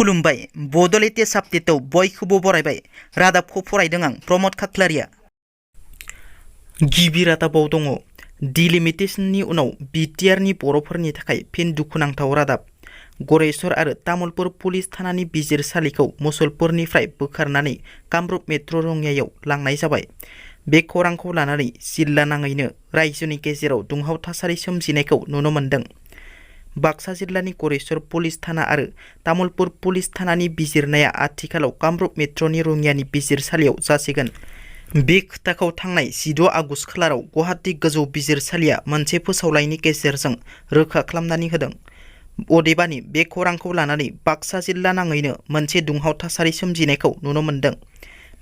खुलुमबाय बड'लेण्ड आपडेटआव बयखौबो बरायबाय। रादाबखौ फरायदों आं प्रमद खाख्लारिया। गिबि रादाबाव दङ डिलिमिटेशननि उनाव बिटिआरनि बर'फोरनि थाखाय फिन दुखुनांथाव रादाब। गरेस्वर आरो तामुलपुर पुलिस थानानि बिजिरसालिखौ मुसलपुरनिफ्राय बोखारनानै कामरुप मेट्र' रङियायाव लांनाय जाबाय। बे खौरांखौ लानानै जिल्ला नाङैनो रायजोनि गेजेराव दुंहाव थासारि सोमजिनायखौ नुनो मोन्दों। बाक्सा जिल्लानि गरेस्वर पुलिस थाना आरो तामुलपुर पुलिस थानानि बिजिरनाया आथिखालाव कामरुप मेट्र'नि रङियानि बिजिरसालियाव जासिगोन। बे खोथाखौ थांनाय 16 आगस्ट खालाराव गुवाहाटी गोजौ बिजिरसालिया मोनसे फोसावलाइनि गेजेरजों रोखा खालामनानै होदों। अदेबानि बे खौरांखौ लानानै बाक्सा जिल्ला नाङैनो मोनसे दुंहाव थासारि सोमजिनायखौ नुनो मोन्दों।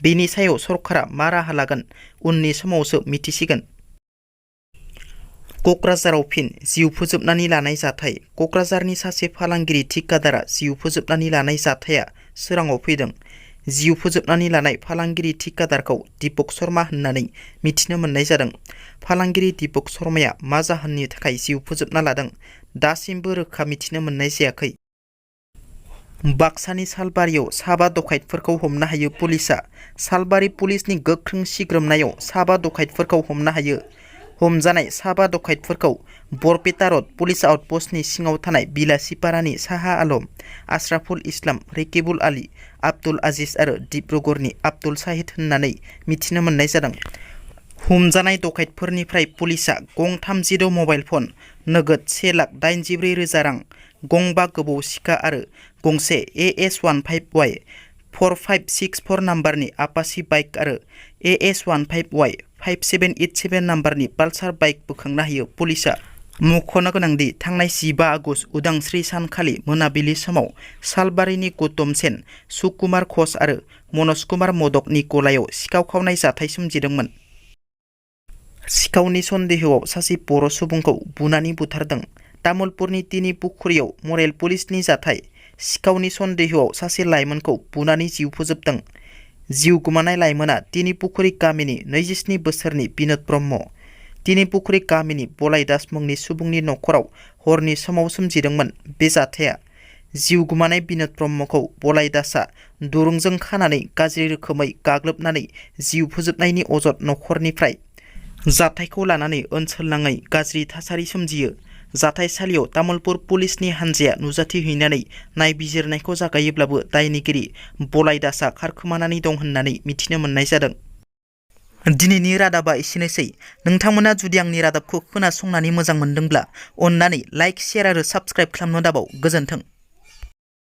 बेनि सायाव सरकारा मा राहा लागोन उननि समावसो मिथिसिगोन। क'क्राझाराव फिन जिउ फोजोबनानै लानाय जाथाय। क'क्राझारनि सासे फालांगिरि ठिकादारा जिउ फोजोबनानै लानाय जाथाया सोराङाव फैदों। जिउ फोजोबनानै लानाय फालांगिरि ठिकादारखौ दीपक शर्मा होननानै मिथिनो मोननाय जादों। फालांगिरि दीपक शर्माया मा जाहोननि थाखाय जिउ फोजोबना लादों दासिमबो रोखा मिथिनो मोननाय जायाखै। बाक्सानि सालबारियाव साबा डकाइतफोरखौ हमनो हायो पुलिसआ। सालबारि पुलिसनि गोख्रों सिग्रोमनायाव साबा डकाइतफोरखौ हमनो हायो। हमजानाय साबा डकाइतफोरखौ बरपेटा रड पुलिस आउटपस्टनि सिङाव थानाय बिलासिपारानि साहा आलम, आशराफुल इस्लाम, रेकिबुल आली, आब्दुल आजिज आरो डिब्रुगड़नि आब्दुल शाहिद होननानै मिथिनो मोननाय जादों। हमजानाय डकाइतफोरनिफ्राय पुलिसआ गं 32 मबाइल फन, नोगोद 1,84,000 रां, गंबा गोबौ सिखा आरो गंसे AS-15Y 4564 नाम्बारनि आपाची बाइक आरो AS-15Y 5787 नाम्बारनि पालसार बाइक बोखांनो हायो पुलिसआ। मख'नो गोनांदि थांनाय 15 आगस्ट उदांस्रि सानखालि मोनाबिलि समाव सालबारिनि गौतम सेन, सुकुमार घोष आरो मनज कुमार मदकनि गलायाव सिखाव खावनाय जाथाय सोमजिदोंमोन। सिखावनि सन्देहआव सासे बर' सुबुंखौ बुनानै बुथारदों। तामुलपुरनि तिनिपुखुरियाव मरेल पुलिसनि जाथाय। सिखावनि सन्देहआव सासे लाइमोनखौ बुनानै जिउ फोजोबदों। जिउ गोमानाय लाइमोना तिनिपुखुरि गामिनि 27 बोसोरनि बिनोद ब्रह्म। तिनिपुखुरि गामिनि बलाय दास मुंनि सुबुंनि न'खराव हरनि समाव सोमजिदोंमोन बे जाथाया। जिउ गोमानाय बिनोद ब्रह्मखौ बलाय दासआ दुरुंजों खानानै गाज्रि रोखोमै गाग्लोबनानै जिउ फोजोबनायनि अजद न'खरनिफ्राय। जाथायखौ लानानै ओनसोलनाङै गाज्रि थासारि सोमजियो। जाथायसालियाव तामुलपुर पुलिसनि हान्जाया नुजाथिहैनानै नायबिजिरनायखौ जागायोब्लाबो दायनिगिरि बलाय दासआ खारखोमानानै दं होननानै मिथिनो मोननाय जादों। दिनैनि रादाबा एसेनोसै। नोंथांमोना जुदि आंनि रादाबखौ खोनासंनानै मोजां मोनदोंब्ला अन्नानै लाइक, शेयार आरो साबस्क्राइब खालामनो दाबाव। गोजोन्थों।